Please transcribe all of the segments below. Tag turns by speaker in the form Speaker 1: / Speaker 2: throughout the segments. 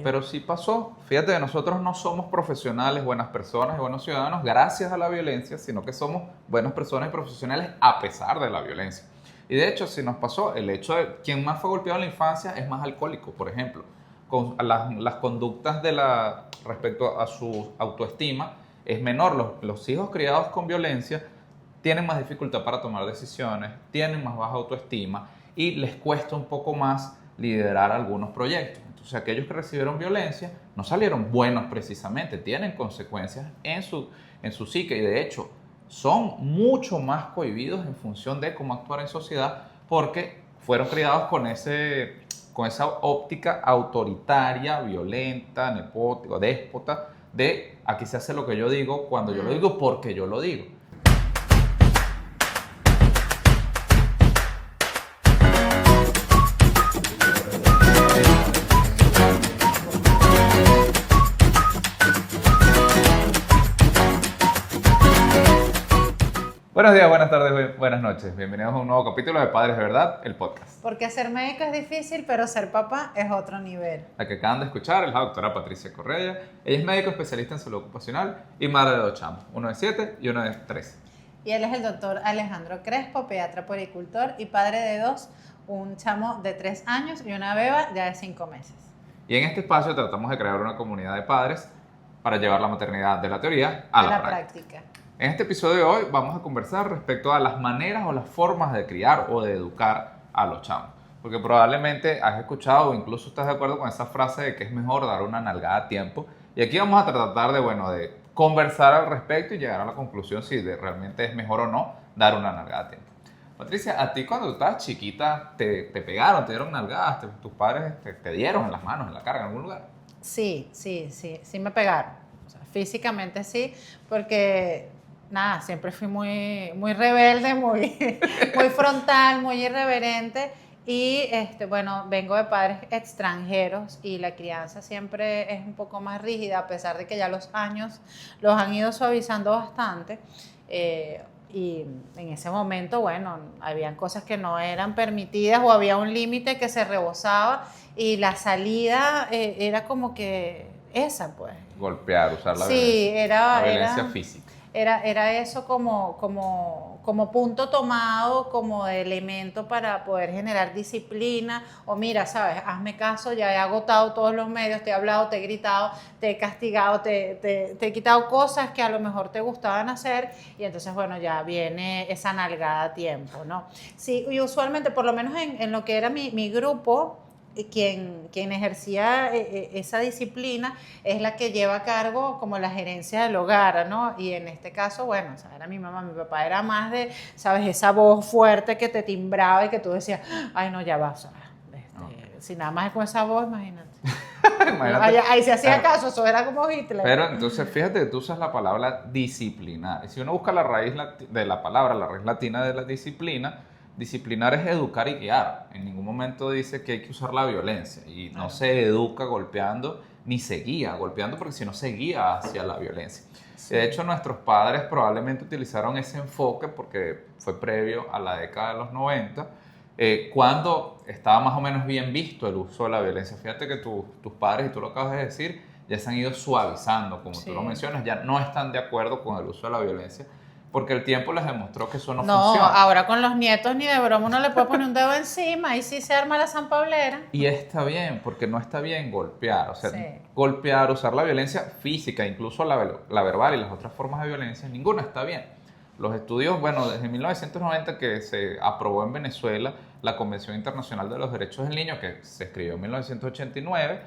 Speaker 1: Pero sí pasó. Fíjate que nosotros no somos profesionales, buenas personas y buenos ciudadanos gracias a la violencia, sino que somos buenas personas y profesionales a pesar de la violencia. Y de hecho, si nos pasó, el hecho de quien más fue golpeado en la infancia es más alcohólico, por ejemplo. Con las conductas respecto a su autoestima es menor. Los hijos criados con violencia tienen más dificultad para tomar decisiones, tienen más baja autoestima y les cuesta un poco más liderar algunos proyectos. Entonces, aquellos que recibieron violencia no salieron buenos precisamente, tienen consecuencias en su psique y de hecho son mucho más cohibidos en función de cómo actuar en sociedad porque fueron criados con esa óptica autoritaria, violenta, nepótica, déspota, de aquí se hace lo que yo digo, cuando yo lo digo, porque yo lo digo. Buenos días, buenas tardes, buenas noches. Bienvenidos a un nuevo capítulo de Padres de Verdad, el podcast.
Speaker 2: Porque ser médico es difícil, pero ser papá es otro nivel.
Speaker 1: La que acaban de escuchar es la doctora Patricia Correa. Ella es médico especialista en salud ocupacional y madre de 2 chamos, uno de 7 y uno de 3.
Speaker 2: Y él es el doctor Alejandro Crespo, pediatra puericultor y padre de 2, un chamo de 3 años y una beba ya de 5 meses.
Speaker 1: Y en este espacio tratamos de crear una comunidad de padres para llevar la maternidad de la teoría a la práctica. En este episodio de hoy vamos a conversar respecto a las maneras o las formas de criar o de educar a los chamos. Porque probablemente has escuchado o incluso estás de acuerdo con esa frase de que es mejor dar una nalgada a tiempo. Y aquí vamos a tratar de conversar al respecto y llegar a la conclusión si realmente es mejor o no dar una nalgada a tiempo. Patricia, a ti cuando tú estabas chiquita te pegaron, te dieron nalgadas, tus padres te dieron en las manos, en la cara, en algún lugar.
Speaker 2: Sí me pegaron. O sea, físicamente sí, porque nada, siempre fui muy rebelde, muy frontal, muy irreverente. Y bueno, vengo de padres extranjeros y la crianza siempre es un poco más rígida, a pesar de que ya los años los han ido suavizando bastante. Y en ese momento, bueno, habían cosas que no eran permitidas o había un límite que se rebosaba y la salida era como que esa, pues.
Speaker 1: Golpear, usar la
Speaker 2: Sí,
Speaker 1: violencia. La violencia física.
Speaker 2: Era eso como punto tomado, como de elemento para poder generar disciplina. O mira, sabes, hazme caso, ya he agotado todos los medios, te he hablado, te he gritado, te he castigado, te he quitado cosas que a lo mejor te gustaban hacer y entonces, bueno, ya viene esa nalgada a tiempo, ¿no? Sí, y usualmente, por lo menos en lo que era mi grupo, quien ejercía esa disciplina es la que lleva a cargo como la gerencia del hogar, ¿no? Y en este caso, bueno, o sea, era mi mamá, mi papá era más de, ¿sabes? Esa voz fuerte que te timbraba y que tú decías, ay, no, ya va, o sea, si nada más es con esa voz, imagínate. Ahí se hacía caso, eso era como Hitler.
Speaker 1: Pero entonces, fíjate que tú usas la palabra disciplinar. Y si uno busca la raíz de la palabra, la raíz latina de la disciplina, disciplinar es educar y guiar. En ningún momento dice que hay que usar la violencia. Y no se educa golpeando, ni se guía golpeando, porque si no se guía hacia la violencia. Sí. De hecho, nuestros padres probablemente utilizaron ese enfoque porque fue previo a la década de los 90, cuando estaba más o menos bien visto el uso de la violencia. Fíjate que tus padres, y tú lo acabas de decir, ya se han ido suavizando, como tú lo mencionas, ya no están de acuerdo con el uso de la violencia, porque el tiempo les demostró que eso no funciona.
Speaker 2: No, ahora con los nietos ni de broma uno le puede poner un dedo encima y sí se arma la sanpaulera.
Speaker 1: Y está bien, porque no está bien golpear. O sea, golpear, usar la violencia física, incluso la verbal y las otras formas de violencia, ninguna está bien. Los estudios, bueno, desde 1990 que se aprobó en Venezuela la Convención Internacional de los Derechos del Niño, que se escribió en 1989,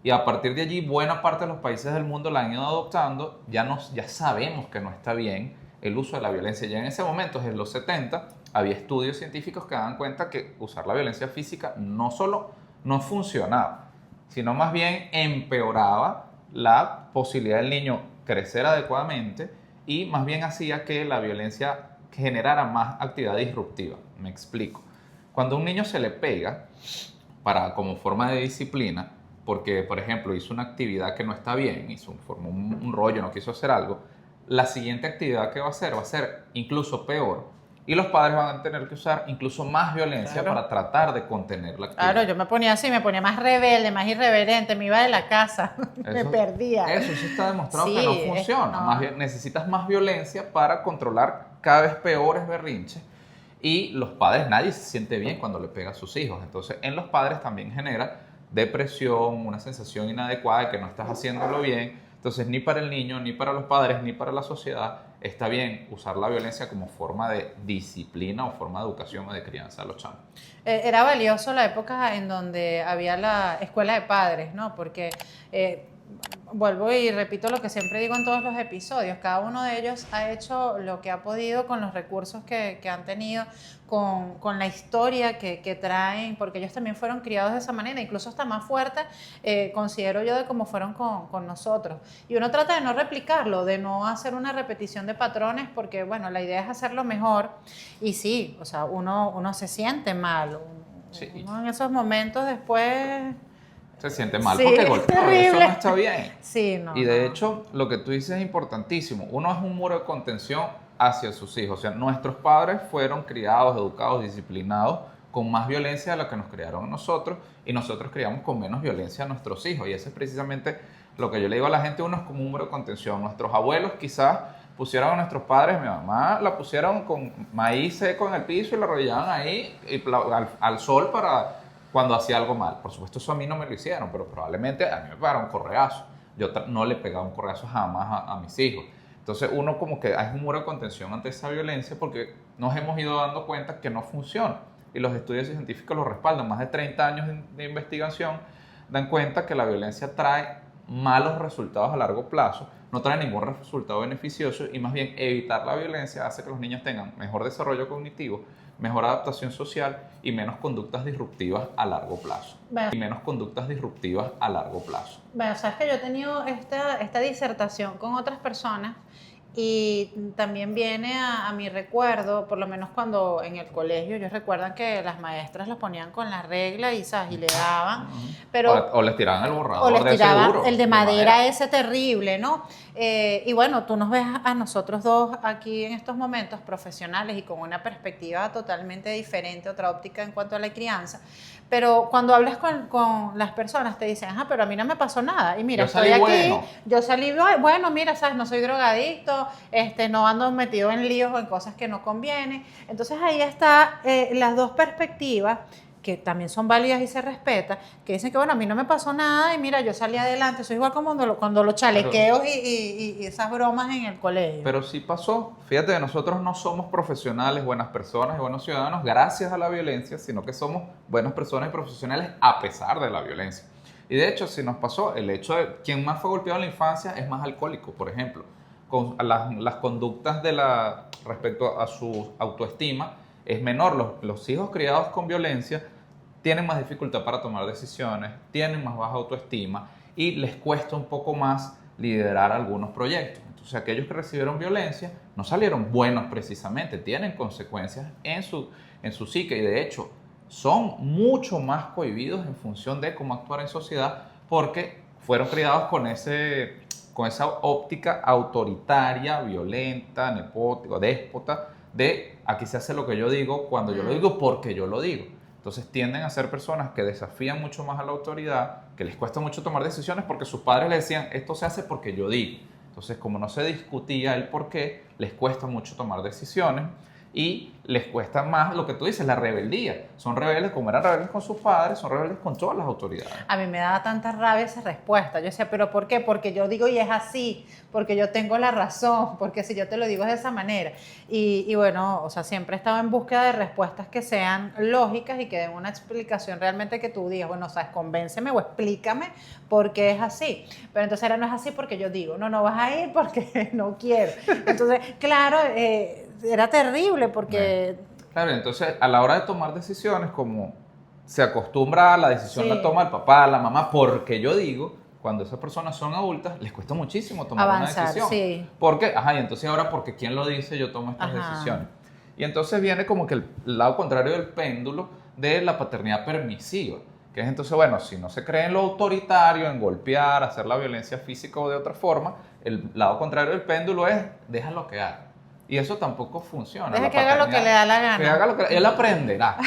Speaker 1: y a partir de allí buena parte de los países del mundo la han ido adoptando, ya sabemos que no está bien el uso de la violencia. Ya en ese momento, en los 70, había estudios científicos que daban cuenta que usar la violencia física no solo no funcionaba, sino más bien empeoraba la posibilidad del niño crecer adecuadamente y más bien hacía que la violencia generara más actividad disruptiva. Me explico. Cuando a un niño se le pega como forma de disciplina, porque, por ejemplo, hizo una actividad que no está bien, formó un rollo, no quiso hacer algo, la siguiente actividad que va a hacer incluso peor, Y los padres van a tener que usar incluso más violencia
Speaker 2: Claro.
Speaker 1: para tratar de contener la actividad.
Speaker 2: Claro, yo me ponía así, me ponía más rebelde, más irreverente, me iba de la casa, me perdía.
Speaker 1: Eso sí está demostrado que
Speaker 2: Sí,
Speaker 1: no funciona.
Speaker 2: no.
Speaker 1: Más bien, necesitas más violencia para controlar cada vez peores berrinches. Y los padres, nadie se siente bien cuando le pega a sus hijos. Entonces, en los padres también genera depresión, una sensación inadecuada de que no estás haciéndolo bien. Entonces, ni para el niño, ni para los padres, ni para la sociedad está bien usar la violencia como forma de disciplina o forma de educación o de crianza de los chamos.
Speaker 2: Era valioso la época en donde había la escuela de padres, ¿no? Porque vuelvo y repito lo que siempre digo en todos los episodios, cada uno de ellos ha hecho lo que ha podido con los recursos que han tenido, con la historia que traen, porque ellos también fueron criados de esa manera, incluso hasta más fuerte, considero yo, de cómo fueron con nosotros. Y uno trata de no replicarlo, de no hacer una repetición de patrones, porque bueno, la idea es hacerlo mejor. Y sí, o sea, uno se siente mal,
Speaker 1: Sí.
Speaker 2: uno en esos momentos después...
Speaker 1: Se siente mal
Speaker 2: Sí,
Speaker 1: porque golpeó. Eso
Speaker 2: terrible.
Speaker 1: no está bien.
Speaker 2: Sí, no.
Speaker 1: Y de
Speaker 2: no.
Speaker 1: hecho, lo que tú dices es importantísimo. Uno es un muro de contención hacia sus hijos. O sea, nuestros padres fueron criados, educados, disciplinados con más violencia de la que nos criaron a nosotros, y nosotros criamos con menos violencia a nuestros hijos. Y eso es precisamente lo que yo le digo a la gente: uno es como un muro de contención. Nuestros abuelos quizás pusieron a nuestros padres, mi mamá la pusieron con maíz seco en el piso y lo arrollaban ahí al sol para cuando hacía algo mal. Por supuesto, eso a mí no me lo hicieron, pero probablemente a mí me pegaron un correazo. Yo no le pegaba un correazo jamás a mis hijos. Entonces uno como que hay un muro de contención ante esa violencia porque nos hemos ido dando cuenta que no funciona. Y los estudios científicos lo respaldan. Más de 30 años de investigación dan cuenta que la violencia trae malos resultados a largo plazo, no trae ningún resultado beneficioso, y más bien evitar la violencia hace que los niños tengan mejor desarrollo cognitivo, mejor adaptación social y menos conductas disruptivas a largo plazo.
Speaker 2: Bueno.
Speaker 1: Y menos conductas disruptivas a largo plazo.
Speaker 2: Bueno, sabes que yo he tenido esta disertación con otras personas, y también viene a mi recuerdo, por lo menos cuando en el colegio, ellos recuerdan que las maestras los ponían con la regla y, ¿sabes?, y le daban, pero...
Speaker 1: O les tiraban el
Speaker 2: O
Speaker 1: borrador
Speaker 2: les
Speaker 1: de ese
Speaker 2: tiraban
Speaker 1: duro,
Speaker 2: el de madera ese terrible, ¿no? Y bueno, tú nos ves a nosotros dos aquí en estos momentos profesionales y con una perspectiva totalmente diferente, otra óptica en cuanto a la crianza. Pero cuando hablas con las personas te dicen, ajá, pero a mí no me pasó nada. Y mira,
Speaker 1: Yo salí
Speaker 2: estoy aquí,
Speaker 1: bueno.
Speaker 2: yo salí bueno, mira, sabes, no soy drogadicto, no ando metido en líos o en cosas que no convienen. Entonces ahí está las dos perspectivas, que también son válidas y se respeta, que dicen que bueno, a mí no me pasó nada y mira, yo salí adelante. Eso es igual como cuando los chalequeos y esas bromas en el colegio.
Speaker 1: Pero sí pasó. Fíjate que nosotros no somos profesionales, buenas personas y buenos ciudadanos gracias a la violencia, sino que somos buenas personas y profesionales a pesar de la violencia. Y de hecho, si nos pasó, el hecho de quien más fue golpeado en la infancia es más alcohólico, por ejemplo. Con las conductas respecto a su autoestima es menor. Los hijos criados con violencia tienen más dificultad para tomar decisiones, tienen más baja autoestima y les cuesta un poco más liderar algunos proyectos. Entonces, aquellos que recibieron violencia no salieron buenos precisamente, tienen consecuencias en su psique, y de hecho son mucho más cohibidos en función de cómo actuar en sociedad porque fueron criados con esa óptica autoritaria, violenta, nepótica, déspota, de aquí se hace lo que yo digo, cuando yo lo digo, porque yo lo digo. Entonces tienden a ser personas que desafían mucho más a la autoridad, que les cuesta mucho tomar decisiones porque sus padres les decían, esto se hace porque yo digo. Entonces, como no se discutía el por qué, les cuesta mucho tomar decisiones y les cuesta más lo que tú dices, la rebeldía. Son rebeldes como eran rebeldes con sus padres, son rebeldes con todas las autoridades.
Speaker 2: A mí me daba tanta rabia esa respuesta. Yo decía, ¿pero por qué? Porque yo digo y es así, porque yo tengo la razón, porque si yo te lo digo es de esa manera. Y bueno, o sea, siempre he estado en búsqueda de respuestas que sean lógicas y que den una explicación realmente, que tú digas, bueno, o sea, convénceme o explícame por qué es así. Pero entonces ahora no es así porque yo digo, no vas a ir porque no quiero. Entonces, claro, era terrible porque...
Speaker 1: Claro, entonces a la hora de tomar decisiones, como se acostumbra a la decisión
Speaker 2: Sí.
Speaker 1: la toma el papá, la mamá, porque yo digo, cuando esas personas son adultas, les cuesta muchísimo tomar
Speaker 2: Avanzar,
Speaker 1: una decisión.
Speaker 2: sí.
Speaker 1: Porque, y entonces ahora porque quién lo dice, yo tomo estas
Speaker 2: Ajá.
Speaker 1: decisiones. Y entonces viene como que el lado contrario del péndulo de la paternidad permisiva, que es entonces, bueno, si no se cree en lo autoritario, en golpear, hacer la violencia física o de otra forma, el lado contrario del péndulo es, déjalo que haga. Y eso tampoco funciona.
Speaker 2: Deja
Speaker 1: La
Speaker 2: que haga lo que
Speaker 1: paternidad-
Speaker 2: le da la gana.
Speaker 1: Que haga lo que él aprenderá.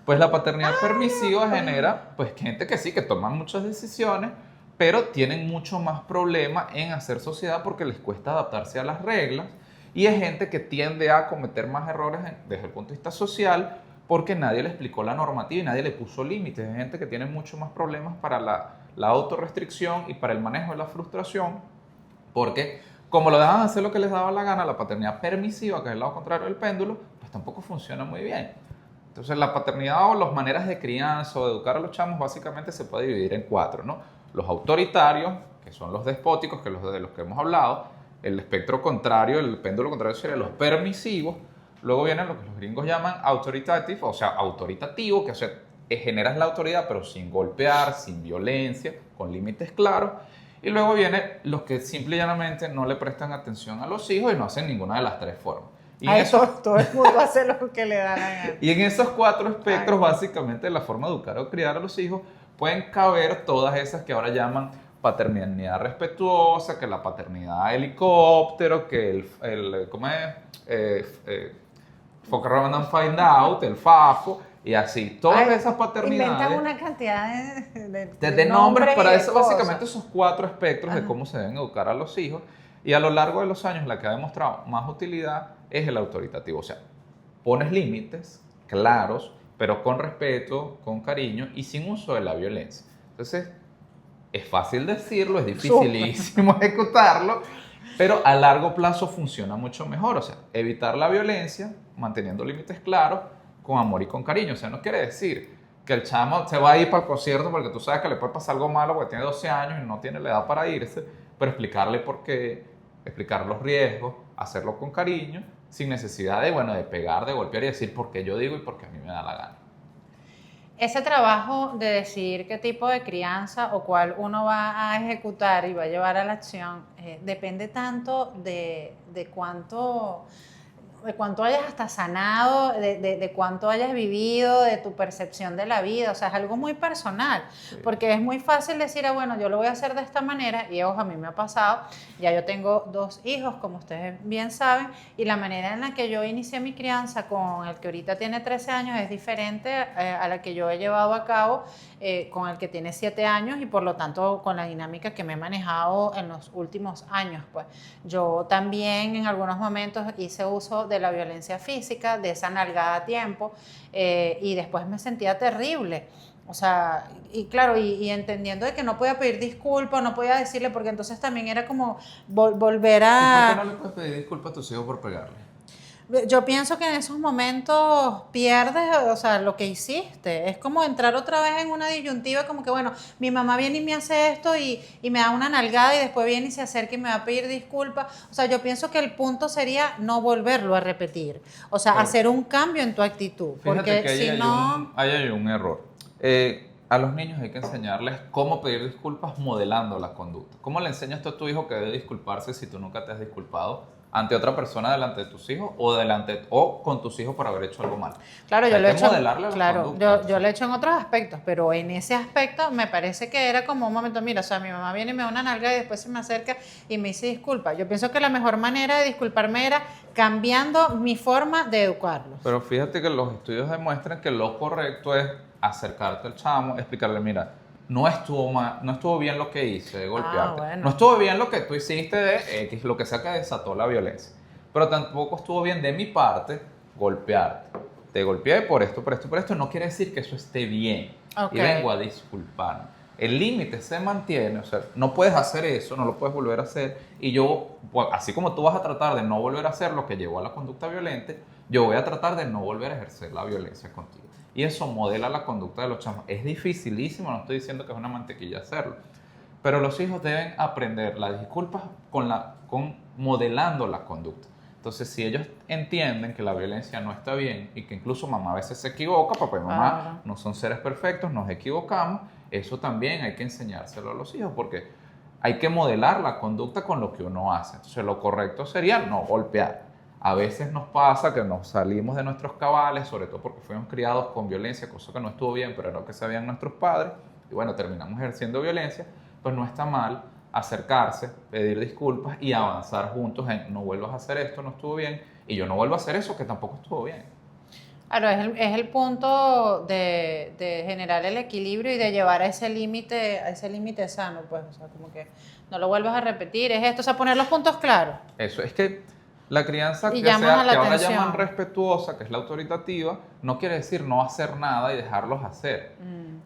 Speaker 1: Pues la paternidad permisiva genera pues gente que sí, que toman muchas decisiones, pero tienen mucho más problema en hacer sociedad porque les cuesta adaptarse a las reglas y es gente que tiende a cometer más errores desde el punto de vista social porque nadie le explicó la normativa y nadie le puso límites. Es gente que tiene mucho más problemas para la autorrestricción y para el manejo de la frustración porque como lo dejan hacer lo que les daba la gana, la paternidad permisiva, que es el lado contrario del péndulo, pues tampoco funciona muy bien. Entonces la paternidad o las maneras de crianza o de educar a los chamos básicamente se puede dividir en cuatro, ¿no? Los autoritarios, que son los despóticos, que de los que hemos hablado, el espectro contrario, el péndulo contrario sería los permisivos, luego vienen lo que los gringos llaman authoritative, o sea, autoritativo, que o sea, generas la autoridad pero sin golpear, sin violencia, con límites claros, y luego vienen los que simple y llanamente no le prestan atención a los hijos y no hacen ninguna de las tres formas. Y en
Speaker 2: Ahí
Speaker 1: esos
Speaker 2: todo el mundo hace lo que le da la gana.
Speaker 1: y en esos cuatro espectros, básicamente, la forma de educar o criar a los hijos, pueden caber todas esas que ahora llaman paternidad respetuosa, que la paternidad helicóptero, que ¿cómo es? Fuck around and find out, el FAFO, y así. Todas
Speaker 2: Ay,
Speaker 1: esas paternidades.
Speaker 2: Inventan una cantidad
Speaker 1: De nombres para
Speaker 2: y de
Speaker 1: eso,
Speaker 2: cosas.
Speaker 1: básicamente, esos cuatro espectros de cómo se deben educar a los hijos. Y a lo largo de los años, la que ha demostrado más utilidad es el autoritativo. O sea, pones límites claros, pero con respeto, con cariño y sin uso de la violencia. Entonces, es fácil decirlo, es dificilísimo ejecutarlo, pero a largo plazo funciona mucho mejor. O sea, evitar la violencia, manteniendo límites claros, con amor y con cariño. O sea, no quiere decir que el chamo se va a ir para el concierto porque tú sabes que le puede pasar algo malo porque tiene 12 años y no tiene la edad para irse, pero explicarle por qué, explicar los riesgos, hacerlo con cariño, sin necesidad de, bueno, de pegar, de golpear y decir por qué yo digo y por qué a mí me da la gana.
Speaker 2: Ese trabajo de decidir qué tipo de crianza o cuál uno va a ejecutar y va a llevar a la acción depende tanto de cuánto hayas hasta sanado, de cuánto hayas vivido, de tu percepción de la vida. O sea, es algo muy personal, porque es muy fácil decir, bueno, yo lo voy a hacer de esta manera, y ojo, a mí me ha pasado, ya yo tengo 2 hijos, como ustedes bien saben, y la manera en la que yo inicié mi crianza con el que ahorita tiene 13 años es diferente a la que yo he llevado a cabo con el que tiene 7 años, y por lo tanto con la dinámica que me he manejado en los últimos años. Pues yo también en algunos momentos hice uso de la violencia física, de esa nalgada a tiempo, y después me sentía terrible. O sea, y claro, y entendiendo de que no podía pedir disculpas, no podía decirle, porque entonces también era como volver
Speaker 1: ¿Y por qué
Speaker 2: a...
Speaker 1: no le puedes pedir disculpas a tus hijos por pegarle?
Speaker 2: Yo pienso que en esos momentos pierdes, o sea, lo que hiciste. Es como entrar otra vez en una disyuntiva, como que, bueno, mi mamá viene y me hace esto y me da una nalgada y después viene y se acerca y me va a pedir disculpas. O sea, yo pienso que el punto sería no volverlo a repetir. O sea,
Speaker 1: Claro.
Speaker 2: hacer un cambio en tu actitud.
Speaker 1: Fíjate
Speaker 2: Porque
Speaker 1: que
Speaker 2: si no...
Speaker 1: ahí hay un error. A los niños hay que enseñarles cómo pedir disculpas modelando la conducta. ¿Cómo le enseñas tú a tu hijo que debe disculparse si tú nunca te has disculpado ante otra persona delante de tus hijos o con tus hijos por haber hecho algo mal?
Speaker 2: Claro,
Speaker 1: O sea,
Speaker 2: yo lo he
Speaker 1: hay que
Speaker 2: hecho,
Speaker 1: modelarle la
Speaker 2: claro,
Speaker 1: conducta.
Speaker 2: yo lo he hecho en otros aspectos, pero en ese aspecto me parece que era como un momento, mira, o sea, mi mamá viene y me da una nalga y después se me acerca y me dice disculpa. Yo pienso que la mejor manera de disculparme era cambiando mi forma de educarlos.
Speaker 1: Pero fíjate que los estudios demuestran que lo correcto es acercarte al chamo, explicarle, mira, no estuvo bien lo que hice de golpearte.
Speaker 2: Bueno.
Speaker 1: No estuvo bien lo que tú hiciste de X, lo que sea que desató la violencia. Pero tampoco estuvo bien de mi parte golpearte. Te golpeé por esto, por esto, por esto. No quiere decir que eso esté bien.
Speaker 2: Ok.
Speaker 1: Y vengo a disculparme. El límite se mantiene, o sea, no puedes hacer eso, no lo puedes volver a hacer. Y yo, pues, así como tú vas a tratar de no volver a hacer lo que llevó a la conducta violenta, yo voy a tratar de no volver a ejercer la violencia contigo. Y eso modela la conducta de los chamos. Es dificilísimo, no estoy diciendo que es una mantequilla hacerlo. Pero los hijos deben aprender las disculpas con modelando la conducta. Entonces, si ellos entienden que la violencia no está bien y que incluso mamá a veces se equivoca, papá y mamá
Speaker 2: Claro.
Speaker 1: no son seres perfectos, nos equivocamos, eso también hay que enseñárselo a los hijos porque hay que modelar la conducta con lo que uno hace. Entonces, lo correcto sería no golpear. A veces nos pasa que nos salimos de nuestros cabales, sobre todo porque fuimos criados con violencia, cosa que no estuvo bien, pero era lo que sabían nuestros padres, y bueno, terminamos ejerciendo violencia, pues no está mal acercarse, pedir disculpas y avanzar juntos en no vuelvas a hacer esto, no estuvo bien, y yo no vuelvo a hacer eso que tampoco estuvo bien.
Speaker 2: Claro, es el punto de generar el equilibrio y de llevar a ese límite sano, pues, o sea, como que no lo vuelvas a repetir, es esto, o sea, poner los puntos claros.
Speaker 1: Eso, es que la crianza
Speaker 2: Y
Speaker 1: que,
Speaker 2: llamas a la
Speaker 1: que ahora
Speaker 2: atención.
Speaker 1: llaman respetuosa, que es la autoritativa, no quiere decir no hacer nada y dejarlos hacer.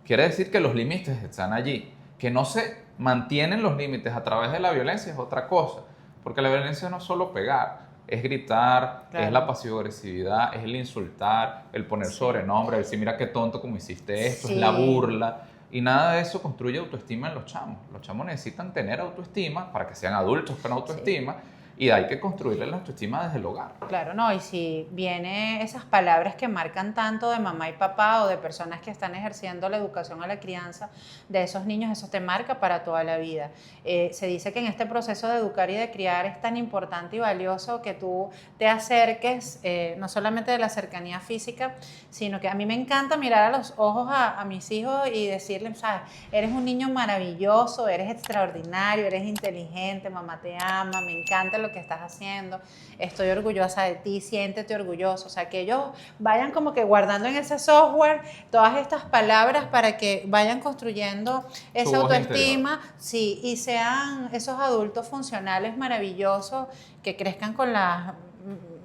Speaker 1: Quiere decir que los límites están allí, que no se mantienen los límites a través de la violencia es otra cosa, porque la violencia no es solo pegar, es gritar,
Speaker 2: Claro.
Speaker 1: es la pasivo-agresividad, es el insultar, el poner
Speaker 2: Sí.
Speaker 1: sobrenombre, decir mira qué tonto como hiciste esto,
Speaker 2: Sí.
Speaker 1: es la burla. Y nada de eso construye autoestima en los chamos. Los chamos necesitan tener autoestima para que sean adultos con autoestima y hay que construirle la autoestima desde el hogar.
Speaker 2: Claro, no, y si viene esas palabras que marcan tanto de mamá y papá o de personas que están ejerciendo la educación a la crianza de esos niños, eso te marca para toda la vida. Se dice que en este proceso de educar y de criar es tan importante y valioso que tú te acerques, no solamente de la cercanía física, sino que a mí me encanta mirar a los ojos a mis hijos y decirles, ¿sabes? Eres un niño maravilloso, eres extraordinario, eres inteligente, mamá te ama, me encanta lo que estás haciendo, estoy orgullosa de ti, siéntete orgulloso. O sea, que ellos vayan como que guardando en ese software todas estas palabras para que vayan construyendo esa
Speaker 1: voz
Speaker 2: autoestima, sí, y sean esos adultos funcionales maravillosos que crezcan con las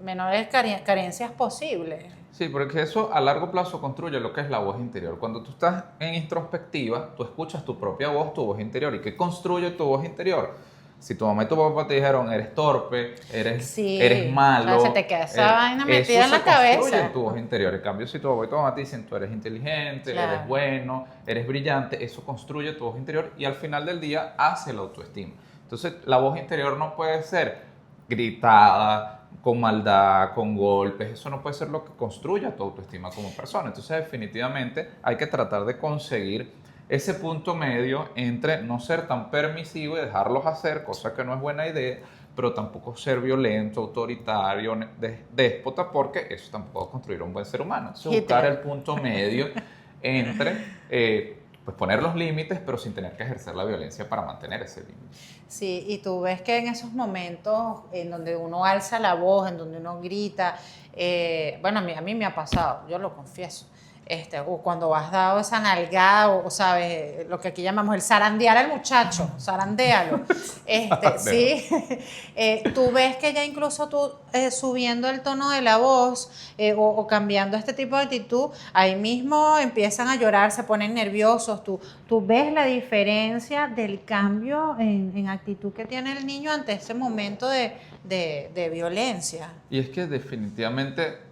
Speaker 2: menores carencias posibles.
Speaker 1: Sí, porque eso a largo plazo construye lo que es la voz interior. Cuando tú estás en introspectiva, tú escuchas tu propia voz, tu voz interior. ¿Y qué construye tu voz interior? Si tu mamá y tu papá te dijeron, eres torpe, eres malo,
Speaker 2: o sea, se te queda esa vaina metida en la
Speaker 1: eso se construye
Speaker 2: cabeza.
Speaker 1: en tu voz interior. En cambio, si tu papá y tu mamá te dicen, tú eres inteligente,
Speaker 2: Claro.
Speaker 1: eres bueno, eres brillante, eso construye tu voz interior y al final del día hace la autoestima. Entonces, la voz interior no puede ser gritada, con maldad, con golpes, eso no puede ser lo que construya tu autoestima como persona. Entonces, definitivamente hay que tratar de conseguir ese punto medio entre no ser tan permisivo y dejarlos hacer, cosa que no es buena idea, pero tampoco ser violento, autoritario, déspota, porque eso tampoco va a construir un buen ser humano. Entonces, buscar el punto medio entre pues poner los límites, pero sin tener que ejercer la violencia para mantener ese límite.
Speaker 2: Sí, y tú ves que en esos momentos en donde uno alza la voz, en donde uno grita, bueno, a mí me ha pasado, yo lo confieso, o cuando has dado esa nalgada, o sabes, lo que aquí llamamos el zarandear al muchacho, zarandéalo, sí, tú ves que ya incluso tú subiendo el tono de la voz o cambiando este tipo de actitud, ahí mismo empiezan a llorar, se ponen nerviosos, tú ves la diferencia del cambio en actitud que tiene el niño ante ese momento de violencia.
Speaker 1: Y es que definitivamente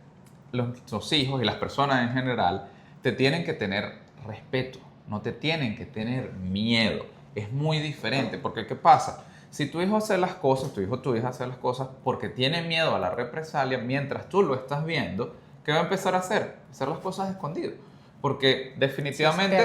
Speaker 1: los hijos y las personas en general te tienen que tener respeto, no te tienen que tener miedo. Es muy diferente, porque ¿qué pasa? Si tu hijo hace las cosas, tu hijo o tu hija hace las cosas porque tiene miedo a la represalia, mientras tú lo estás viendo, ¿qué va a empezar a hacer? Hacer las cosas escondidas. Porque definitivamente,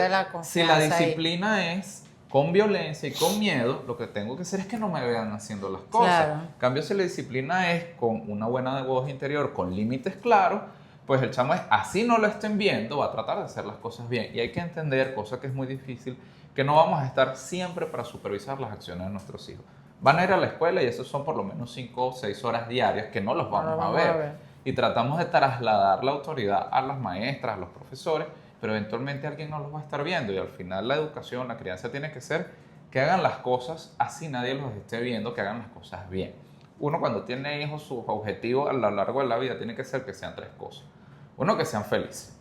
Speaker 1: si la disciplina es con violencia y con miedo, lo que tengo que hacer es que no me vean haciendo las cosas.
Speaker 2: Claro.
Speaker 1: En cambio, si la disciplina es con una buena voz interior, con límites claros, pues el chamo es, así no lo estén viendo, va a tratar de hacer las cosas bien. Y hay que entender, cosa que es muy difícil, que no vamos a estar siempre para supervisar las acciones de nuestros hijos. Van a ir a la escuela y eso son por lo menos 5 o 6 horas diarias que no los vamos a ver. Y tratamos de trasladar la autoridad a las maestras, a los profesores, pero eventualmente alguien no los va a estar viendo y al final la educación, la crianza tiene que ser que hagan las cosas así nadie los esté viendo, que hagan las cosas bien. Uno cuando tiene hijos, sus objetivos a lo largo de la vida tiene que ser que sean 3 cosas. 1, que sean felices.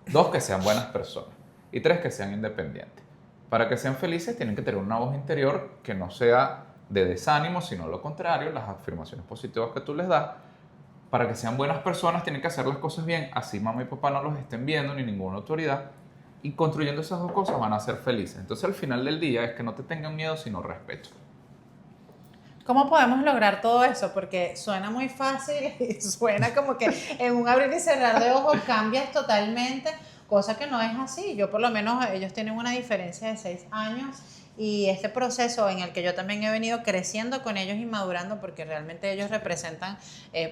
Speaker 1: 2, que sean buenas personas. Y 3, que sean independientes. Para que sean felices tienen que tener una voz interior que no sea de desánimo, sino lo contrario, las afirmaciones positivas que tú les das. Para que sean buenas personas tienen que hacer las cosas bien, así mamá y papá no los estén viendo ni ninguna autoridad, y construyendo esas 2 cosas van a ser felices. Entonces al final del día es que no te tengan miedo sino respeto.
Speaker 2: ¿Cómo podemos lograr todo eso? Porque suena muy fácil y suena como que en un abrir y cerrar de ojos cambias totalmente, cosa que no es así. Yo por lo menos, ellos tienen una diferencia de 6 años y este proceso en el que yo también he venido creciendo con ellos y madurando, porque realmente ellos representan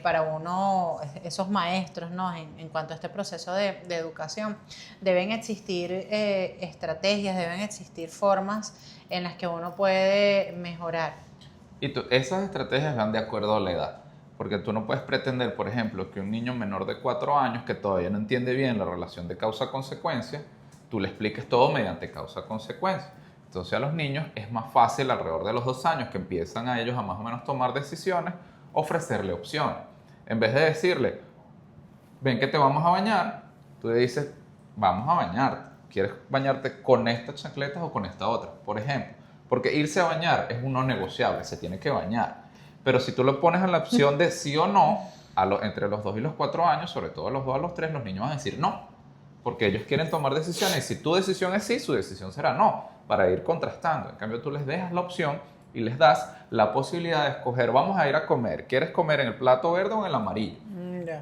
Speaker 2: para uno esos maestros, ¿no? En cuanto a este proceso de educación, deben existir estrategias, deben existir formas en las que uno puede mejorar.
Speaker 1: Y esas estrategias van de acuerdo a la edad. Porque tú no puedes pretender, por ejemplo, que un niño menor de 4 años que todavía no entiende bien la relación de causa-consecuencia, tú le expliques todo mediante causa-consecuencia. Entonces a los niños es más fácil alrededor de los 2 años que empiezan a ellos a más o menos tomar decisiones, ofrecerle opciones. En vez de decirle, ven que te vamos a bañar, tú le dices, vamos a bañarte. ¿Quieres bañarte con estas chancletas o con esta otra? Por ejemplo, porque irse a bañar es un no negociable, se tiene que bañar. Pero si tú lo pones en la opción de sí o no, entre los 2 y los 4 años, sobre todo los 2 a los 3, los niños van a decir no, porque ellos quieren tomar decisiones y si tu decisión es sí, su decisión será no, para ir contrastando. En cambio, tú les dejas la opción y les das la posibilidad de escoger, vamos a ir a comer, ¿quieres comer en el plato verde o en el amarillo?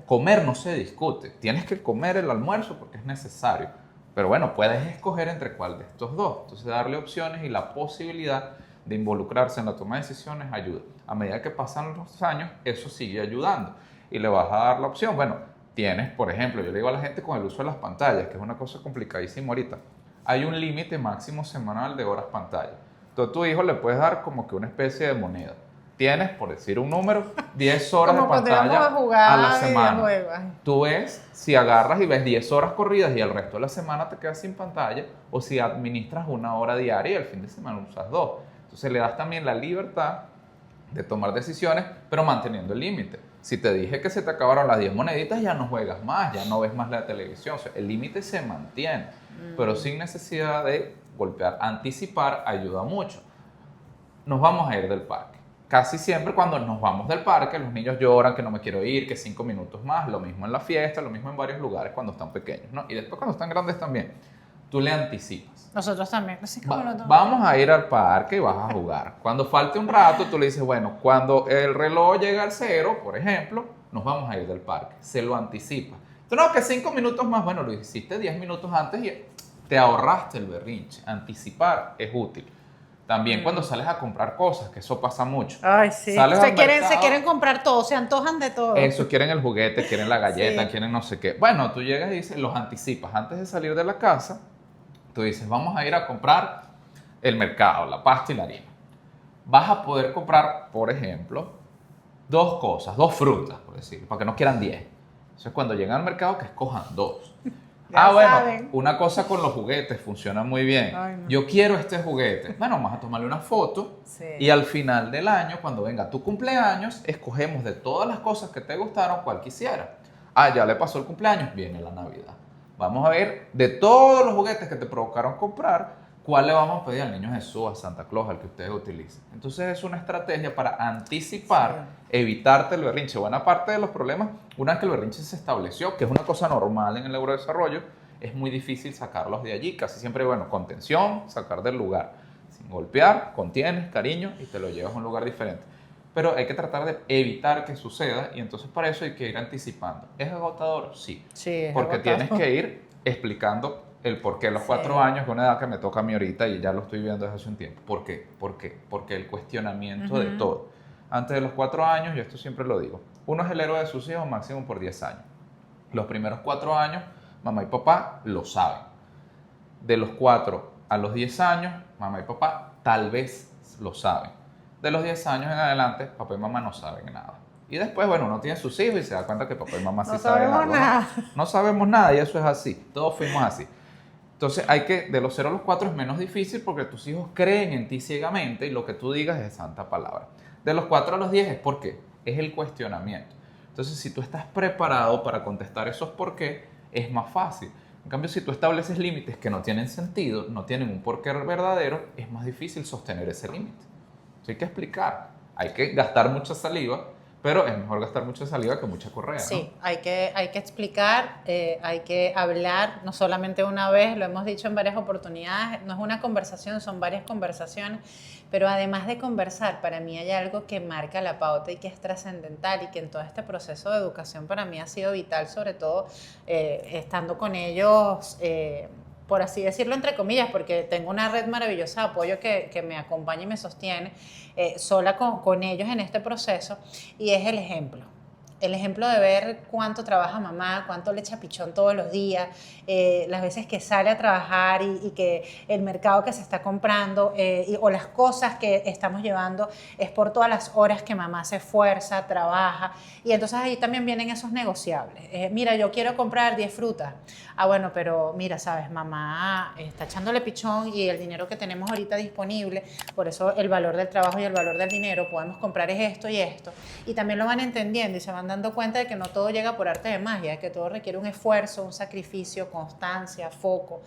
Speaker 1: Comer no se discute, tienes que comer el almuerzo porque es necesario, pero bueno, puedes escoger entre cuál de estos dos. Entonces darle opciones y la posibilidad de involucrarse en la toma de decisiones ayuda. A medida que pasan los años, eso sigue ayudando y le vas a dar la opción. Bueno, tienes, por ejemplo, yo le digo a la gente con el uso de las pantallas, que es una cosa complicadísima ahorita, hay un límite máximo semanal de horas pantalla. Entonces a tu hijo le puedes dar como que una especie de moneda. Tienes, por decir un número, 10 horas de pantalla a la semana. Tú ves si agarras y ves 10 horas corridas y el resto de la semana te quedas sin pantalla, o si administras 1 hora diaria y el fin de semana usas 2. Entonces le das también la libertad de tomar decisiones, pero manteniendo el límite. Si te dije que se te acabaron las 10 moneditas, ya no juegas más, ya no ves más la televisión. O sea, el límite se mantiene, pero sin necesidad de golpear. Anticipar ayuda mucho. Nos vamos a ir del parque. Casi siempre cuando nos vamos del parque, los niños lloran que no me quiero ir, que 5 minutos más. Lo mismo en la fiesta, lo mismo en varios lugares cuando están pequeños, ¿no? Y después cuando están grandes también. Tú le anticipas.
Speaker 2: Nosotros también.
Speaker 1: Vamos a ir al parque y vas a jugar. Cuando falte un rato, tú le dices, bueno, cuando el reloj llegue al 0, por ejemplo, nos vamos a ir del parque. Se lo anticipa. Tú no, que 5 minutos más. Bueno, lo hiciste 10 minutos antes y te ahorraste el berrinche. Anticipar es útil. También cuando sales a comprar cosas, que eso pasa mucho.
Speaker 2: Ay, sí. Se quieren comprar todo, se antojan de todo.
Speaker 1: Eso, quieren el juguete, quieren la galleta, quieren no sé qué. Bueno, tú llegas y dices, los anticipas. Antes de salir de la casa, tú dices, vamos a ir a comprar el mercado, la pasta y la harina. Vas a poder comprar, por ejemplo, 2 cosas, 2 frutas, por decir, para que no quieran 10. Entonces, cuando llegan al mercado, que escojan 2. Bueno, saben. Una cosa con los juguetes funciona muy bien. Ay, no. Yo quiero este juguete. Bueno, vamos a tomarle una foto y al final del año, cuando venga tu cumpleaños, escogemos de todas las cosas que te gustaron cuál quisiera. Ya le pasó el cumpleaños, viene la Navidad. Vamos a ver de todos los juguetes que te provocaron comprar, ¿cuál le vamos a pedir al niño Jesús, a Santa Claus, al que ustedes utilicen? Entonces es una estrategia para anticipar, evitarte el berrinche. Buena parte de los problemas, una vez que el berrinche se estableció, que es una cosa normal en el neurodesarrollo, es muy difícil sacarlos de allí. Casi siempre, bueno, contención, sacar del lugar. Sin golpear, contienes, cariño y te lo llevas a un lugar diferente. Pero hay que tratar de evitar que suceda y entonces para eso hay que ir anticipando. ¿Es agotador? Sí. Es porque agotador. Tienes que ir explicando el por qué. Los 4 años, que es una edad que me toca a mí ahorita y ya lo estoy viendo desde hace un tiempo. ¿Por qué? Porque el cuestionamiento de todo. Antes de los 4 años, yo esto siempre lo digo, uno es el héroe de sus hijos máximo por 10 años. Los primeros 4 años, mamá y papá lo saben. De los 4 a los 10 años, mamá y papá tal vez lo saben. De los 10 años en adelante, papá y mamá no saben nada. Y después, bueno, uno tiene sus hijos y se da cuenta que papá y mamá sí saben algo. No sabemos nada y eso es así. Todos fuimos así. Entonces, de los 0 a los 4 es menos difícil porque tus hijos creen en ti ciegamente y lo que tú digas es santa palabra. De los 4 a los 10 es por qué. Es el cuestionamiento. Entonces, si tú estás preparado para contestar esos por qué, es más fácil. En cambio, si tú estableces límites que no tienen sentido, no tienen un porqué verdadero, es más difícil sostener ese límite. Hay que explicar, hay que gastar mucha saliva, pero es mejor gastar mucha saliva que mucha correa, ¿no?
Speaker 2: Sí, hay que explicar, hay que hablar, no solamente una vez, lo hemos dicho en varias oportunidades, no es una conversación, son varias conversaciones, pero además de conversar, para mí hay algo que marca la pauta y que es trascendental y que en todo este proceso de educación para mí ha sido vital, sobre todo estando con ellos, por así decirlo entre comillas, porque tengo una red maravillosa de apoyo que me acompaña y me sostiene, sola con ellos en este proceso, y es el ejemplo. el ejemplo de ver cuánto trabaja mamá, cuánto le echa pichón todos los días, las veces que sale a trabajar y que el mercado que se está comprando o las cosas que estamos llevando es por todas las horas que mamá se esfuerza, trabaja. Y entonces ahí también vienen esos negociables. Mira, yo quiero comprar 10 frutas. Ah, bueno, pero mira, sabes, mamá está echándole pichón y el dinero que tenemos ahorita disponible, por eso el valor del trabajo y el valor del dinero, podemos comprar es esto y esto. Y también lo van entendiendo y se van dando cuenta de que no todo llega por arte de magia, que todo requiere un esfuerzo, un sacrificio, constancia, foco.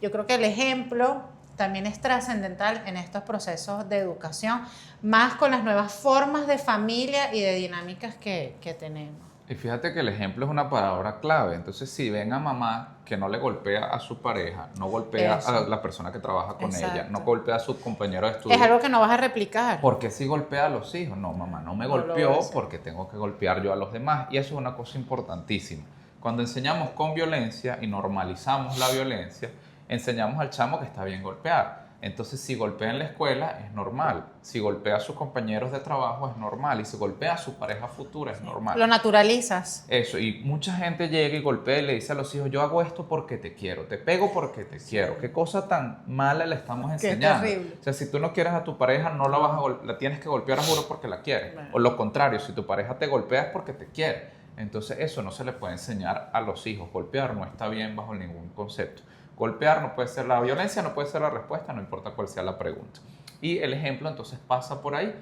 Speaker 2: Yo creo que el ejemplo también es trascendental en estos procesos de educación, más con las nuevas formas de familia y de dinámicas que tenemos.
Speaker 1: Y fíjate que el ejemplo es una palabra clave. Entonces, si ven a mamá que no le golpea a su pareja, no golpea
Speaker 2: Eso.
Speaker 1: a la persona que trabaja con ella,
Speaker 2: Exacto.
Speaker 1: no golpea a sus compañeros de estudio.
Speaker 2: Es algo que no vas a replicar.
Speaker 1: ¿Por qué si golpea a los hijos? No, mamá, no me
Speaker 2: No lo
Speaker 1: golpeó
Speaker 2: voy a hacer.
Speaker 1: porque tengo que golpear yo a los demás. Y eso es una cosa importantísima. Cuando enseñamos con violencia y normalizamos la violencia, enseñamos al chamo que está bien golpear. Entonces, si golpea en la escuela, es normal. Si golpea a sus compañeros de trabajo, es normal. Y si golpea a su pareja futura, es normal.
Speaker 2: Lo naturalizas.
Speaker 1: Eso, y mucha gente llega y golpea y le dice a los hijos, yo hago esto porque te quiero, te pego porque te quiero. Qué cosa tan mala le estamos enseñando.
Speaker 2: Qué terrible.
Speaker 1: O sea, si tú no quieres a tu pareja, no la vas a la tienes que golpear a juro porque la quieres.
Speaker 2: Bueno.
Speaker 1: O lo contrario, si tu pareja te golpea es porque te quiere. Entonces eso no se le puede enseñar a los hijos. Golpear no está bien bajo ningún concepto. Golpear no puede ser la violencia, no puede ser la respuesta, no importa cuál sea la pregunta. Y el ejemplo entonces pasa por ahí.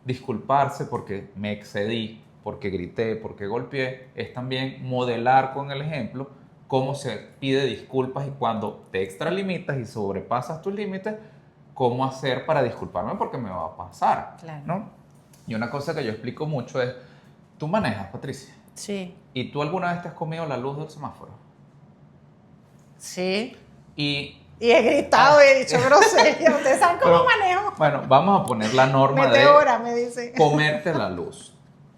Speaker 1: Disculparse porque me excedí, porque grité, porque golpeé, es también modelar con el ejemplo cómo se pide disculpas y cuando te extralimitas y sobrepasas tus límites, cómo hacer para disculparme porque me va a pasar,
Speaker 2: Claro.
Speaker 1: ¿no? Y una cosa que yo explico mucho es, tú manejas, Patricia,
Speaker 2: Sí.
Speaker 1: y tú alguna vez te has comido la luz del semáforo.
Speaker 2: Sí.
Speaker 1: Y
Speaker 2: Y he gritado y he dicho grosería. Ustedes saben cómo manejo.
Speaker 1: bueno, vamos a poner la norma de
Speaker 2: Meteora, me dice.
Speaker 1: comerte la luz.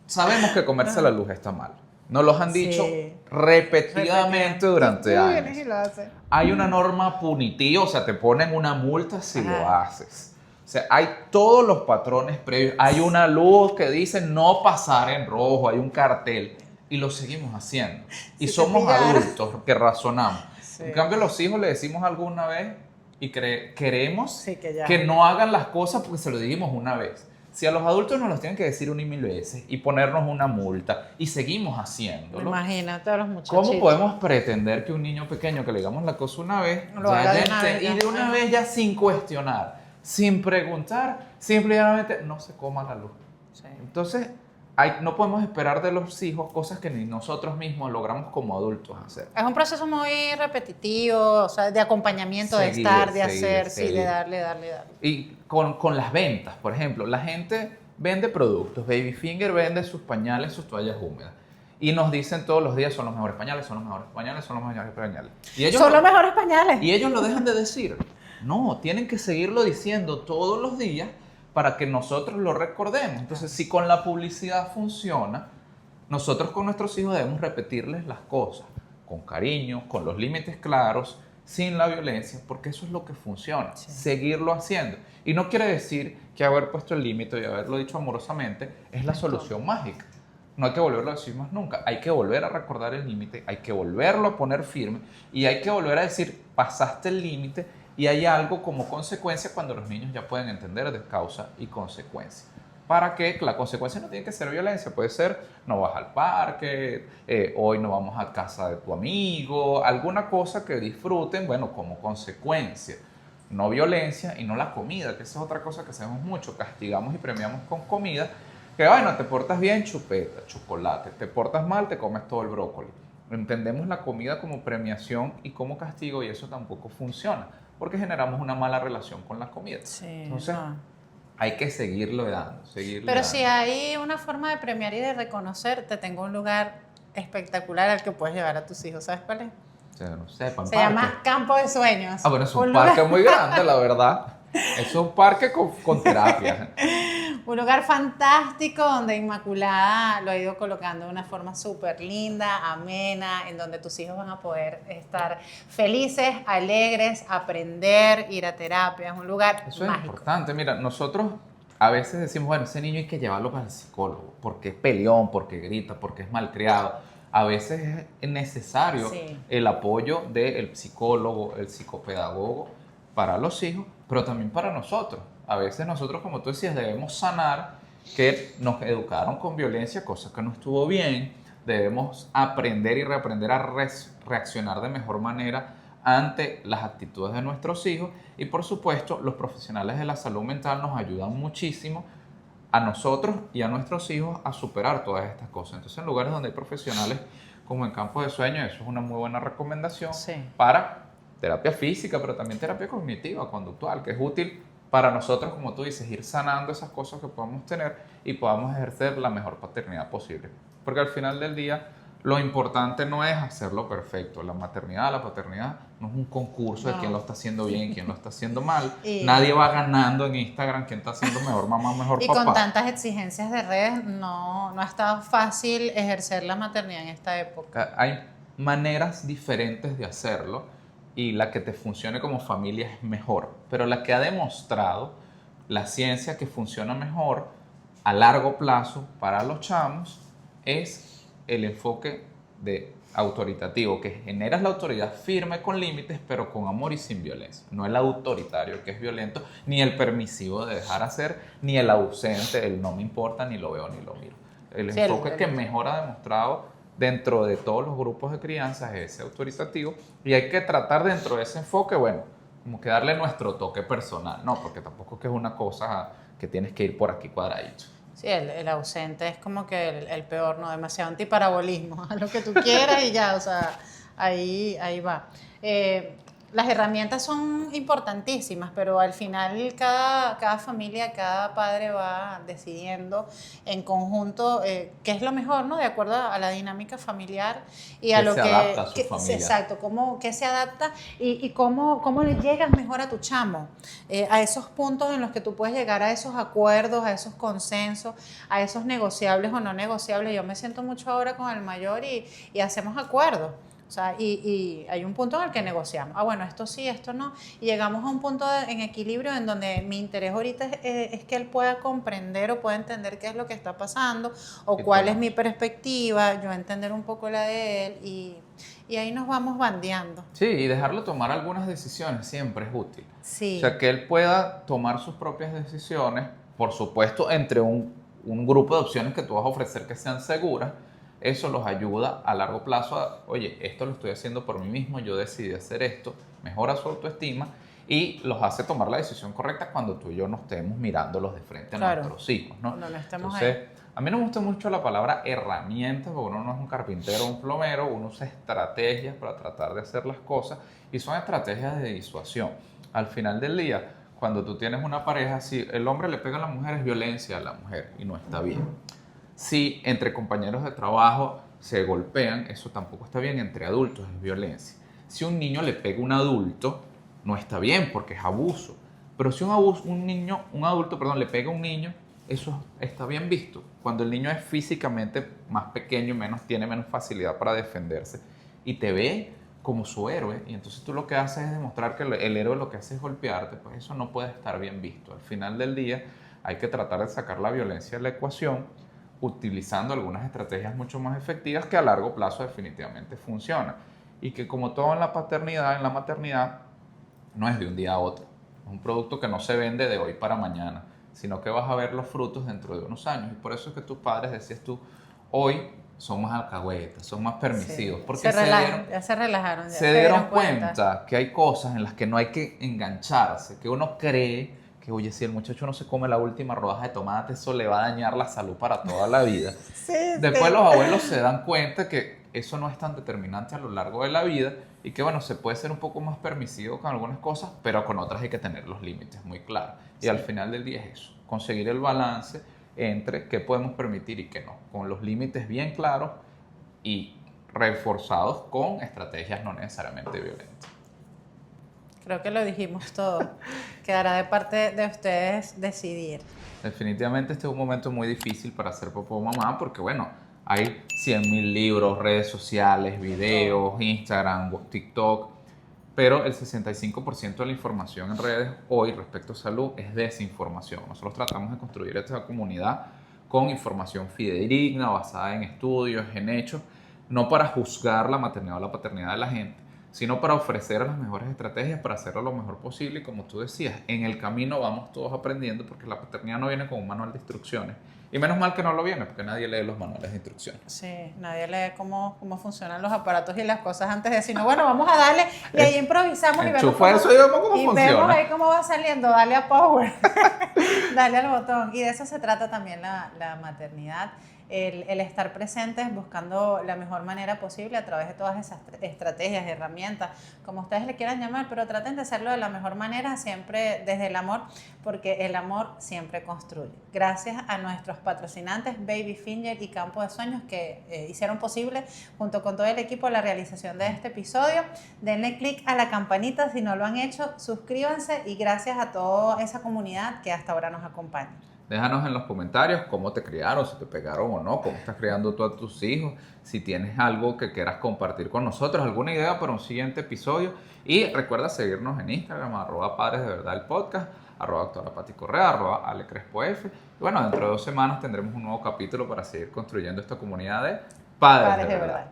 Speaker 1: Sabemos que comerse la luz está mal. Nos lo han
Speaker 2: Sí.
Speaker 1: dicho repetidamente durante
Speaker 2: Y tú
Speaker 1: años.
Speaker 2: vienes y lo haces.
Speaker 1: Hay una norma punitiva, o sea, te ponen una multa si lo
Speaker 2: Ajá.
Speaker 1: haces. O sea, hay todos los patrones previos. Hay una luz que dice no pasar en rojo, hay un cartel y lo seguimos haciendo. Y
Speaker 2: Si te
Speaker 1: somos
Speaker 2: pillaran.
Speaker 1: adultos que razonamos.
Speaker 2: Sí.
Speaker 1: En cambio, a los hijos le decimos alguna vez y queremos
Speaker 2: Sí, que ya.
Speaker 1: que no hagan las cosas porque se lo dijimos una vez. Si a los adultos nos los tienen que decir una y mil veces y ponernos una multa y seguimos haciéndolo,
Speaker 2: Imagínate a los muchachos.
Speaker 1: ¿cómo podemos pretender que un niño pequeño que le digamos la cosa una vez,
Speaker 2: Lo haga de una vez
Speaker 1: y
Speaker 2: ya?
Speaker 1: de una vez ya sin cuestionar, sin preguntar, simplemente no se coma la luz?
Speaker 2: Sí.
Speaker 1: Entonces, no podemos esperar de los hijos cosas que ni nosotros mismos logramos como adultos hacer.
Speaker 2: Es un proceso muy repetitivo, o sea, de acompañamiento,
Speaker 1: Seguir,
Speaker 2: de estar, de
Speaker 1: seguir,
Speaker 2: hacer, sí, de
Speaker 1: seguir.
Speaker 2: darle.
Speaker 1: Y con las ventas, por ejemplo, la gente vende productos. Baby Finger vende sus pañales, sus toallas húmedas. Y nos dicen todos los días, son los mejores pañales, son los mejores pañales, son los mejores pañales. Y ellos
Speaker 2: Son
Speaker 1: lo-
Speaker 2: los mejores pañales.
Speaker 1: Y ellos lo dejan de decir. No, tienen que seguirlo diciendo todos los días para que nosotros lo recordemos. Entonces, si con la publicidad funciona, nosotros con nuestros hijos debemos repetirles las cosas con cariño, con los límites claros, sin la violencia, porque eso es lo que funciona,
Speaker 2: Sí.
Speaker 1: seguirlo haciendo. Y no quiere decir que haber puesto el límite y haberlo dicho amorosamente es la solución mágica. No hay que volverlo a decir más nunca. Hay que volver a recordar el límite, hay que volverlo a poner firme y hay que volver a decir, pasaste el límite y hay algo como consecuencia cuando los niños ya pueden entender de causa y consecuencia. Para que la consecuencia no tiene que ser violencia, puede ser no vas al parque, hoy no vamos a casa de tu amigo, alguna cosa que disfruten, bueno, como consecuencia. No violencia y no la comida, que esa es otra cosa que hacemos mucho, castigamos y premiamos con comida, que bueno, te portas bien, chupeta, chocolate, te portas mal, te comes todo el brócoli. Entendemos la comida como premiación y como castigo y eso tampoco funciona, porque generamos una mala relación con la comida.
Speaker 2: Sí,
Speaker 1: Entonces,
Speaker 2: no.
Speaker 1: hay que seguirlo dando,
Speaker 2: Pero si hay una forma de premiar y de reconocer, te tengo un lugar espectacular al que puedes llevar a tus hijos. ¿Sabes cuál es?
Speaker 1: O sea, no sé,
Speaker 2: Se llama Campo de Sueños.
Speaker 1: Ah, bueno, es un
Speaker 2: lugar-
Speaker 1: parque muy grande, la verdad. Es un parque con terapia.
Speaker 2: Un lugar fantástico donde Inmaculada lo ha ido colocando de una forma súper linda, amena, en donde tus hijos van a poder estar felices, alegres, aprender, ir a terapia. Es un lugar
Speaker 1: Eso es
Speaker 2: mágico.
Speaker 1: importante. Mira, nosotros a veces decimos, bueno, ese niño hay que llevarlo para el psicólogo, porque es peleón, porque grita, porque es malcriado. A veces es necesario
Speaker 2: Sí.
Speaker 1: el apoyo del psicólogo, el psicopedagogo para los hijos, pero también para nosotros. A veces nosotros, como tú decías, debemos sanar que nos educaron con violencia, cosa que no estuvo bien. Debemos aprender y reaprender a reaccionar de mejor manera ante las actitudes de nuestros hijos y por supuesto los profesionales de la salud mental nos ayudan muchísimo a nosotros y a nuestros hijos a superar todas estas cosas. Entonces en lugares donde hay profesionales como en Campos de Sueño, eso es una muy buena recomendación
Speaker 2: Sí.
Speaker 1: para terapia física, pero también terapia cognitiva, conductual, que es útil para nosotros, como tú dices, ir sanando esas cosas que podamos tener y podamos ejercer la mejor paternidad posible. Porque al final del día, lo importante no es hacerlo perfecto. La maternidad, la paternidad no es un concurso de quién lo está haciendo bien, quién lo está haciendo mal. Nadie va ganando en Instagram quién está haciendo mejor mamá, mejor
Speaker 2: Y
Speaker 1: papá.
Speaker 2: con tantas exigencias de redes, no ha estado fácil ejercer la maternidad en esta época.
Speaker 1: Hay maneras diferentes de hacerlo y la que te funcione como familia es mejor. Pero la que ha demostrado la ciencia que funciona mejor a largo plazo para los chamos es el enfoque de autoritativo, que generas la autoridad firme con límites, pero con amor y sin violencia. No el autoritario, que es violento, ni el permisivo de dejar hacer, ni el ausente, el no me importa, ni lo veo, ni lo miro. El
Speaker 2: Sí,
Speaker 1: enfoque que mejor ha demostrado dentro de todos los grupos de crianza es ese autoritativo y hay que tratar dentro de ese enfoque, bueno, como que darle nuestro toque personal, ¿no? Porque tampoco es que es una cosa que tienes que ir por aquí cuadradito.
Speaker 2: Sí, el ausente es como que el peor, ¿no? Demasiado antiparabolismo, a lo que tú quieras y ya, o sea, ahí va. Las herramientas son importantísimas, pero al final cada familia, cada padre va decidiendo en conjunto qué es lo mejor, ¿no? De acuerdo a la dinámica familiar y a
Speaker 1: Que
Speaker 2: lo
Speaker 1: se
Speaker 2: que...
Speaker 1: adapta a su familia.
Speaker 2: Exacto, qué se adapta y cómo le llegas mejor a tu chamo, a esos puntos en los que tú puedes llegar a esos acuerdos, a esos consensos, a esos negociables o no negociables. Yo me siento mucho ahora con el mayor y hacemos acuerdos. O sea, y hay un punto en el que negociamos. Ah, bueno, esto sí, esto no. Y llegamos a un punto en equilibrio en donde mi interés ahorita es que él pueda comprender o pueda entender qué es lo que está pasando o cuál es mi perspectiva, yo entender un poco la de él y ahí nos vamos bandeando.
Speaker 1: Sí, y dejarlo tomar algunas decisiones siempre es útil.
Speaker 2: Sí.
Speaker 1: O sea, que él pueda tomar sus propias decisiones, por supuesto, entre un grupo de opciones que tú vas a ofrecer que sean seguras. Eso los ayuda a largo plazo a, oye, esto lo estoy haciendo por mí mismo, yo decidí hacer esto, mejora su autoestima y los hace tomar la decisión correcta cuando tú y yo no estemos mirándolos de frente a nuestros hijos, ¿no?
Speaker 2: Cuando no estemos
Speaker 1: Entonces,
Speaker 2: ahí.
Speaker 1: a mí no me gusta mucho la palabra herramientas, porque uno no es un carpintero o un plomero, uno usa estrategias para tratar de hacer las cosas y son estrategias de disuasión. Al final del día, cuando tú tienes una pareja, si el hombre le pega a la mujer es violencia a la mujer y no está bien. Si entre compañeros de trabajo se golpean, eso tampoco está bien, entre adultos es violencia. Si un niño le pega a un adulto, no está bien porque es abuso. Pero si un adulto le pega a un niño, eso está bien visto. Cuando el niño es físicamente más pequeño, tiene menos facilidad para defenderse y te ve como su héroe y entonces tú lo que haces es demostrar que el héroe lo que hace es golpearte, pues eso no puede estar bien visto. Al final del día hay que tratar de sacar la violencia de la ecuación utilizando algunas estrategias mucho más efectivas que a largo plazo definitivamente funcionan. Y que como todo en la paternidad, en la maternidad, no es de un día a otro. Es un producto que no se vende de hoy para mañana, sino que vas a ver los frutos dentro de unos años. Y por eso es que tus padres, decías tú, hoy son más alcahuetas, son más permisivos.
Speaker 2: Sí.
Speaker 1: Porque
Speaker 2: Ya se relajaron. Ya
Speaker 1: se dieron cuenta que hay cosas en las que no hay que engancharse, que uno cree que, oye, si el muchacho no se come la última rodaja de tomate, eso le va a dañar la salud para toda la vida.
Speaker 2: Sí,
Speaker 1: Después los abuelos se dan cuenta que eso no es tan determinante a lo largo de la vida y que, bueno, se puede ser un poco más permisivo con algunas cosas, pero con otras hay que tener los límites muy claros. Y al final del día es eso, conseguir el balance entre qué podemos permitir y qué no, con los límites bien claros y reforzados con estrategias no necesariamente violentas.
Speaker 2: Creo que lo dijimos todo. Quedará de parte de ustedes decidir.
Speaker 1: Definitivamente este es un momento muy difícil para ser papá o mamá porque, bueno, hay 100.000 libros, redes sociales, videos, Instagram, TikTok. pero el 65% de la información en redes hoy respecto a salud es desinformación. Nosotros tratamos de construir esta comunidad con información fidedigna, basada en estudios, en hechos, no para juzgar la maternidad o la paternidad de la gente, sino para ofrecer las mejores estrategias para hacerlo lo mejor posible. Y como tú decías, en el camino vamos todos aprendiendo, porque la paternidad no viene con un manual de instrucciones. Y menos mal que no lo viene, porque nadie lee los manuales de instrucciones.
Speaker 2: Sí, nadie lee cómo funcionan los aparatos y las cosas antes de decir, no, bueno, vamos a darle, y ahí improvisamos y vemos
Speaker 1: Enchufa eso y vemos cómo
Speaker 2: y
Speaker 1: funciona.
Speaker 2: vemos ahí cómo va saliendo, dale a power, dale al botón. Y de eso se trata también la maternidad, el estar presentes buscando la mejor manera posible a través de todas esas estrategias, herramientas, como ustedes le quieran llamar, pero traten de hacerlo de la mejor manera, siempre desde el amor, porque el amor siempre construye. Gracias a nuestros patrocinantes Baby Finger y Campo de Sueños, que hicieron posible junto con todo el equipo la realización de este episodio. Denle click a la campanita si no lo han hecho, suscríbanse, y gracias a toda esa comunidad que hasta ahora nos acompaña.
Speaker 1: Déjanos en los comentarios cómo te criaron, si te pegaron o no, cómo estás criando tú a tus hijos, si tienes algo que quieras compartir con nosotros, alguna idea para un siguiente episodio. Y recuerda seguirnos en Instagram, @Padres de Verdad el podcast, @Doctora Pati Correa, @AleCrespoF. Y bueno, dentro de 2 semanas tendremos un nuevo capítulo para seguir construyendo esta comunidad de Padres de Verdad.